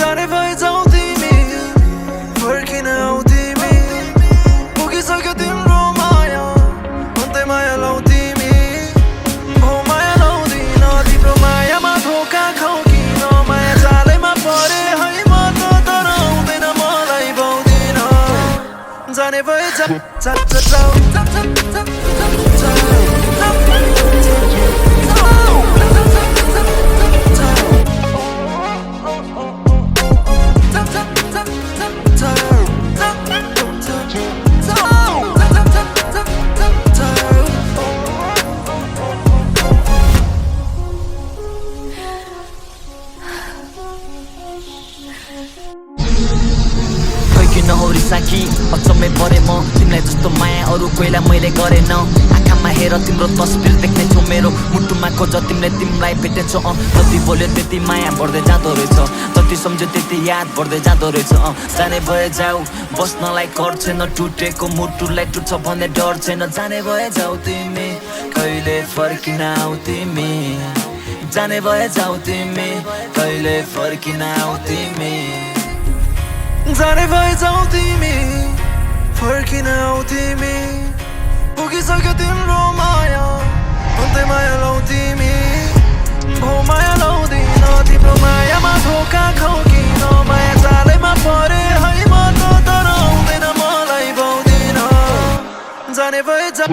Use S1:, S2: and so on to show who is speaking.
S1: जाने भएछौ तिमी फर्किन आऊ तिमी पुगिसक्यो तिम्रो माया अन्त्य माया लाऊ तिमी भो माया लाउँदिन तिम्रो मायामा धोका खाऊ किन माया जालैमा परे है म त तर आउँदैन मलाई पाउँदिन जाने भएछ
S2: नहोरी साकी अचम्मै परे म तिमीलाई जस्तो माया अरू कोहीलाई मैले गरेन आँखामा हेर तिम्रो तस्बिर देख्नेछु मेरो मुटुमा खोज तिमीलाई भेटेछु जति बोल्यो त्यति माया बढ्दै जाँदो रहेछ जति सम्झ्यो त्यति याद बढ्दै जाँदो रहेछ जाने भए जाऊ बस्नलाई कर छैन टुटेको मुटुलाई टुट्छ भन्ने डर छैन जाने भए जाऊ तिमी कहिले फर्किन आऊ तिमी जाने भए जाऊ तिमी कहिले फर्किन आऊ तिमी
S1: जाने भएछौ तिमी फर्किन आऊ तिमी पुगिसक्यो तिम्रो माया अन्त्य माया लाऊ तिमी भो माया लाउँदिन तिम्रो मायामा धोका खाऊ किन माया जालैमा परे है म त तर आउँदैन मलाई पाउँदिन जाने भएछौ